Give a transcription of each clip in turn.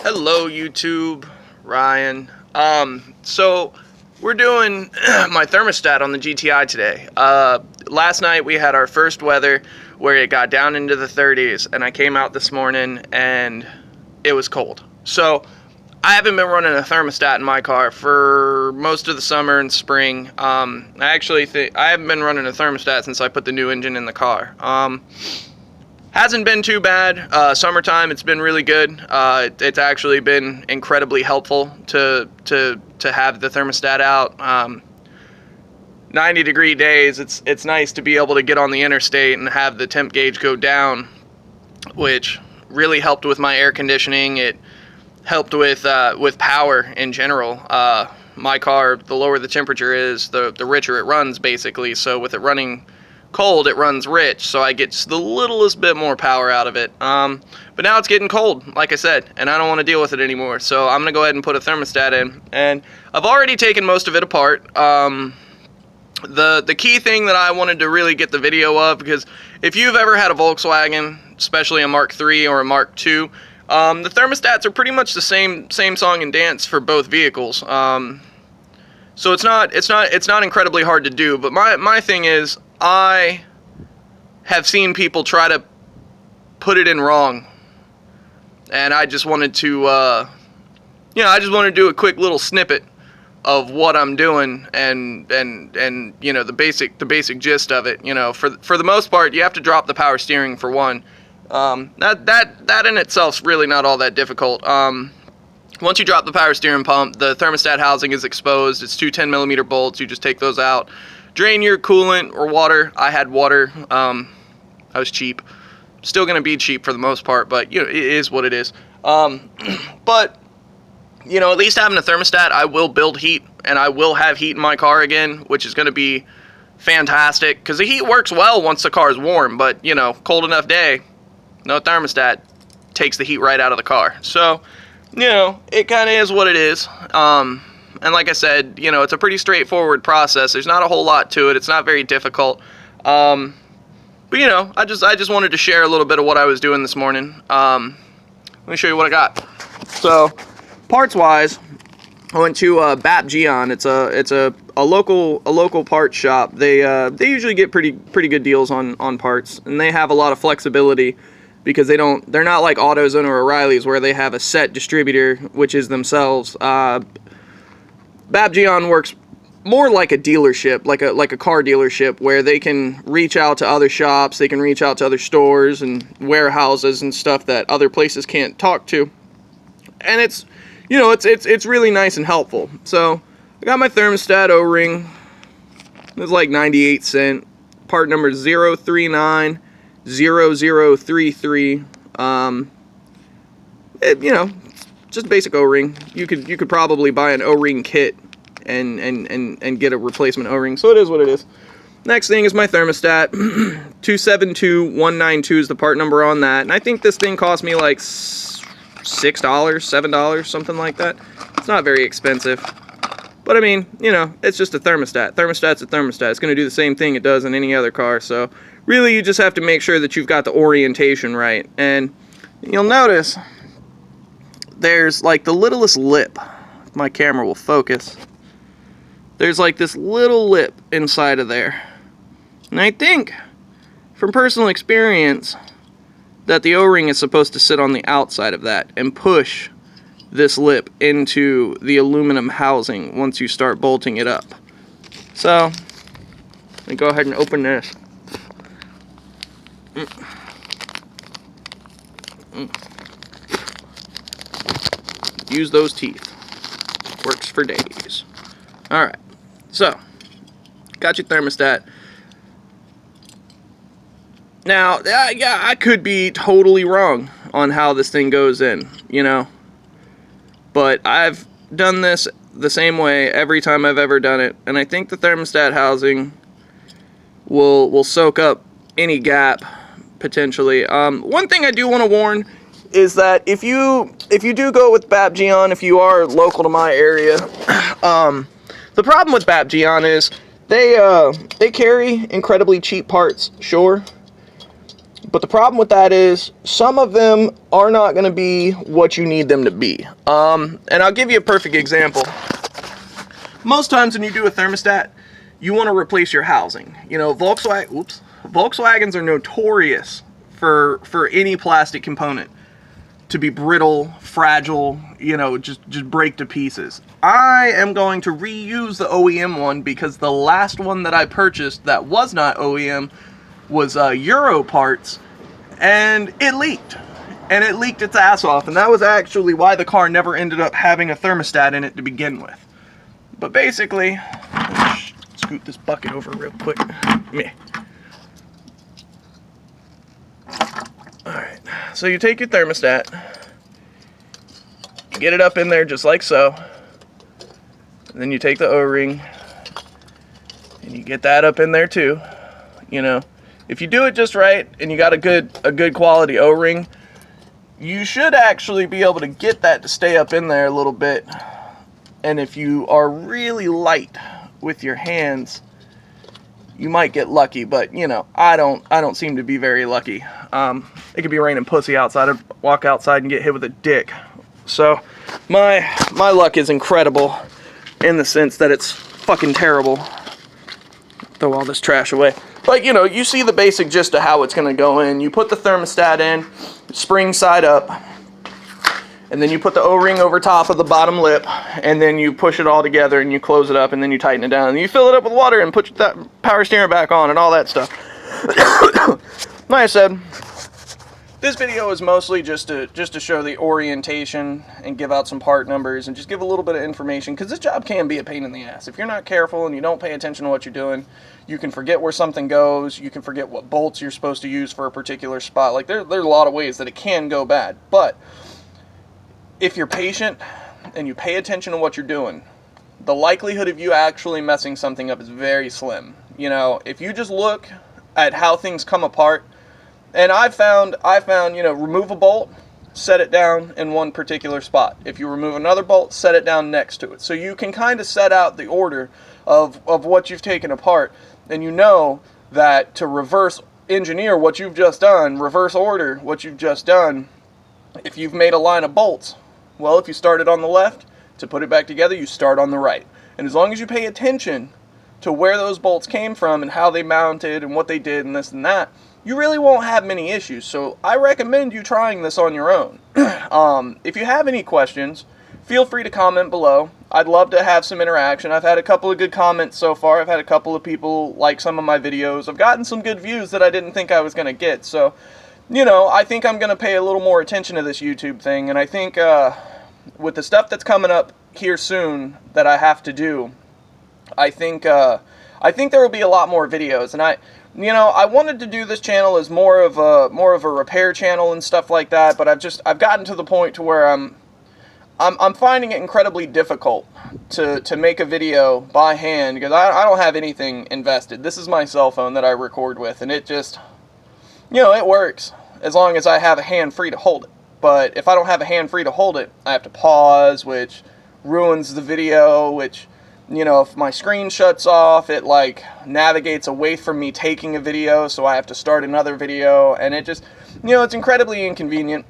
Hello YouTube, Ryan. So we're doing my thermostat on the GTI today. Last night we had our first weather where it got down into the 30s, and I came out this morning and it was cold. So I haven't been running a thermostat in my car for most of the summer and spring. I actually think I haven't been running a thermostat since I put the new engine in the car. Hasn't been too bad. Summertime, it's been really good. It's actually been incredibly helpful to have the thermostat out. 90-degree days, it's nice to be able to get on the interstate and have the temp gauge go down, which really helped with my air conditioning. It helped with power in general. My car, the lower the temperature is, the richer it runs, basically. So with it running cold, it runs rich, so I get just the littlest bit more power out of it. But now it's getting cold, like I said, and I don't want to deal with it anymore, so I'm going to go ahead and put a thermostat in. And I've already taken most of it apart. The key thing that I wanted to really get the video of, because if you've ever had a Volkswagen, especially a Mk3 or a Mark II, the thermostats are pretty much the same song and dance for both vehicles. So it's not incredibly hard to do, but my thing is, I have seen people try to put it in wrong, and I just wanted to, I just wanted to do a quick little snippet of what I'm doing, and the basic gist of it. For the most part, you have to drop the power steering for one. That in itself's really not all that difficult. Once you drop the power steering pump, the thermostat housing is exposed. It's two 10mm bolts. You just take those out. Drain your coolant or water. I had water. I was cheap. Still going to be cheap for the most part, but it is what it is. But at least having a thermostat, I will build heat, and I will have heat in my car again, which is going to be fantastic, because the heat works well once the car is warm, but cold enough day, no thermostat takes the heat right out of the car. So it kind of is what it is. And like I said, it's a pretty straightforward process. There's not a whole lot to it. It's not very difficult. But I just wanted to share a little bit of what I was doing this morning. Let me show you what I got. So, parts-wise, I went to BAP Gion. It's a local parts shop. They usually get pretty good deals on parts, and they have a lot of flexibility, because they're not like AutoZone or O'Reilly's where they have a set distributor, which is themselves. BAP Gion works more like a dealership, like a car dealership, where they can reach out to other shops, they can reach out to other stores and warehouses and stuff that other places can't talk to. And it's really nice and helpful. So I got my thermostat O-ring. It was like 98 cents. Part number 0390033. Just basic O-ring. You could probably buy an O-ring kit and get a replacement O-ring. So it is what it is. Next thing is my thermostat. 272192 is the part number on that, and I think this thing cost me like $6, $7, something like that. It's not very expensive, but I mean, it's just a thermostat. Thermostat's a thermostat. It's going to do the same thing it does in any other car. So really, you just have to make sure that you've got the orientation right, and you'll notice there's like the littlest lip. If my camera will focus. There's like this little lip inside of there. And I think, from personal experience, that the O-ring is supposed to sit on the outside of that and push this lip into the aluminum housing once you start bolting it up. So, let me go ahead and open this. Use those teeth. Works for days. Alright, so, got your thermostat. Now, yeah, I could be totally wrong on how this thing goes in, but I've done this the same way every time I've ever done it, and I think the thermostat housing will soak up any gap, potentially. One thing I do want to warn is that if you do go with BAP Gion, if you are local to my area, the problem with BAP Gion is they carry incredibly cheap parts, sure, But the problem with that is some of them are not going to be what you need them to be. And I'll give you a perfect example. Most times when you do a thermostat, you want to replace your housing. You know, Volkswagens are notorious for any plastic component to be brittle, fragile, you know, just break to pieces. I am going to reuse the OEM one because the last one that I purchased that was not OEM was Euro parts, and it leaked. And it leaked its ass off, and that was actually why the car never ended up having a thermostat in it to begin with. But basically, scoot this bucket over real quick. Meh. Alright, so you take your thermostat, you get it up in there just like so, and then you take the O-ring, and you get that up in there too. You know, if you do it just right, and you got a good quality O-ring, you should actually be able to get that to stay up in there a little bit. And if you are really light with your hands, you might get lucky, but you know, I don't seem to be very lucky. It could be raining pussy outside. I'd walk outside and get hit with a dick. So my luck is incredible in the sense that it's fucking terrible. Throw all this trash away. But you know, you see the basic gist of how it's gonna go in. You put the thermostat in, spring side up, and then you put the O-ring over top of the bottom lip, and then you push it all together and you close it up, and then you tighten it down, and you fill it up with water and put that power steering back on and all that stuff. Like I said, this video is mostly just to show the orientation and give out some part numbers and just give a little bit of information, because this job can be a pain in the ass. If you're not careful and you don't pay attention to what you're doing, you can forget where something goes, you can forget what bolts you're supposed to use for a particular spot. Like, there's a lot of ways that it can go bad, but if you're patient and you pay attention to what you're doing, the likelihood of you actually messing something up is very slim. You know, if you just look at how things come apart, and I found, you know, remove a bolt, set it down in one particular spot. If you remove another bolt, set it down next to it. So you can kind of set out the order of what you've taken apart, and you know that to reverse engineer what you've just done, reverse order what you've just done, if you've made a line of bolts, well, if you started on the left, to put it back together, you start on the right. And as long as you pay attention to where those bolts came from and how they mounted and what they did and this and that, you really won't have many issues. So I recommend you trying this on your own. If you have any questions, feel free to comment below. I'd love to have some interaction. I've had a couple of good comments so far. I've had a couple of people like some of my videos. I've gotten some good views that I didn't think I was going to get. So, you know, I think I'm going to pay a little more attention to this YouTube thing. And I think with the stuff that's coming up here soon that I have to do, I think there will be a lot more videos. And I wanted to do this channel as more of a repair channel and stuff like that, but I've gotten to the point to where I'm finding it incredibly difficult to make a video by hand, because I don't have anything invested. This is my cell phone that I record with, and it just, you know, it works as long as I have a hand free to hold it. But if I don't have a hand free to hold it, I have to pause, which ruins the video, which, you know, if my screen shuts off, it like navigates away from me taking a video, so I have to start another video, and it just, you know, it's incredibly inconvenient.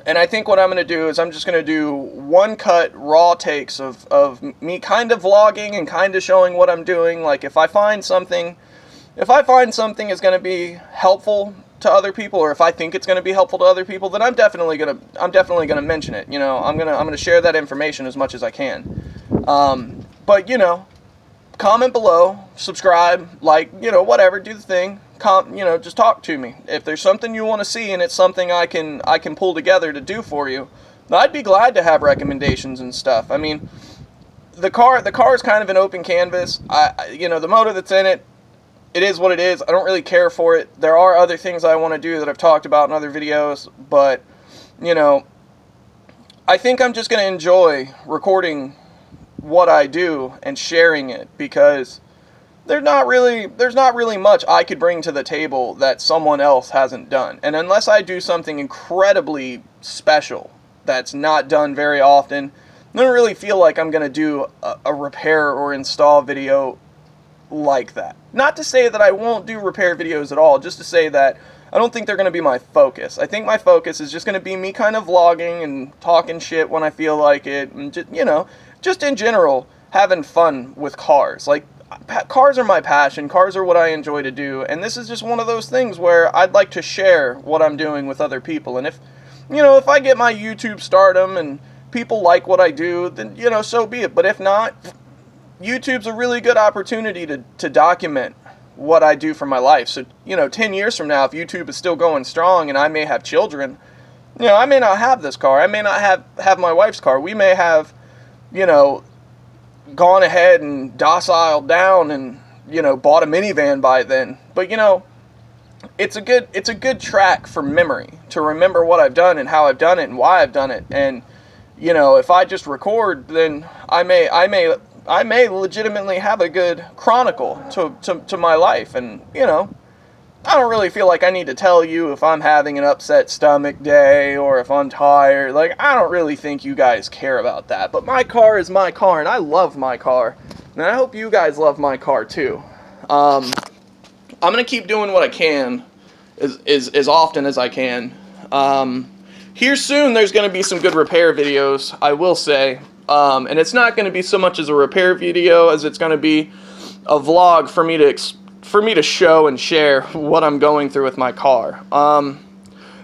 And I think what I'm going to do is I'm just going to do one cut raw takes of me kind of vlogging and kind of showing what I'm doing. Like, if I find something is going to be helpful to other people, or if I think it's going to be helpful to other people, then I'm definitely going to mention it. You know, I'm going to share that information as much as I can. But, you know, comment below, subscribe, like, you know, whatever, do the thing. You know, just talk to me. If there's something you want to see and it's something I can pull together to do for you, I'd be glad to have recommendations and stuff. I mean, the car is kind of an open canvas. You know, the motor that's in it, it is what it is. I don't really care for it. There are other things I want to do that I've talked about in other videos, but, you know, I think I'm just going to enjoy recording what I do and sharing it, because there's not really much I could bring to the table that someone else hasn't done. And unless I do something incredibly special that's not done very often, I don't really feel like I'm going to do a repair or install video like that. Not to say that I won't do repair videos at all, just to say that I don't think they're going to be my focus. I think my focus is just going to be me kind of vlogging and talking shit when I feel like it, and just, you know, just in general, having fun with cars. Like, cars are my passion, cars are what I enjoy to do, and this is just one of those things where I'd like to share what I'm doing with other people. And if, you know, if I get my YouTube stardom and people like what I do, then, you know, so be it. But if not, YouTube's a really good opportunity to document what I do for my life. So, you know, 10 years from now, if YouTube is still going strong and I may have children, you know, I may not have this car. I may not have my wife's car. We may have, you know, gone ahead and dociled down and, you know, bought a minivan by then. But, you know, it's a good track for memory to remember what I've done and how I've done it and why I've done it. And, you know, if I just record, then I may legitimately have a good chronicle to my life. And, you know, I don't really feel like I need to tell you if I'm having an upset stomach day or if I'm tired. Like, I don't really think you guys care about that. But my car is my car, and I love my car. And I hope you guys love my car, too. I'm going to keep doing what I can as often as I can. Here soon, there's going to be some good repair videos, I will say. And it's not going to be so much as a repair video as it's going to be a vlog for me to show and share what I'm going through with my car. But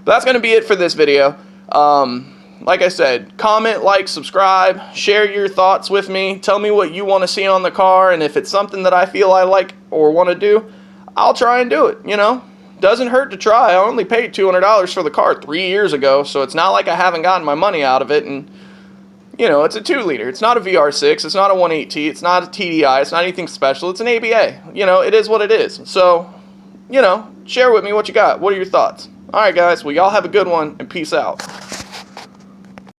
that's going to be it for this video. Like I said, comment, like, subscribe, share your thoughts with me. Tell me what you want to see on the car, and if it's something that I feel I like or want to do, I'll try and do it, you know. Doesn't hurt to try. I only paid $200 for the car 3 years ago, so it's not like I haven't gotten my money out of it. And, you know, it's a 2-liter. It's not a VR6. It's not a 1.8T. It's not a TDI. It's not anything special. It's an ABA. You know, it is what it is. So, you know, share with me what you got. What are your thoughts? All right, guys. Well, y'all have a good one, and peace out.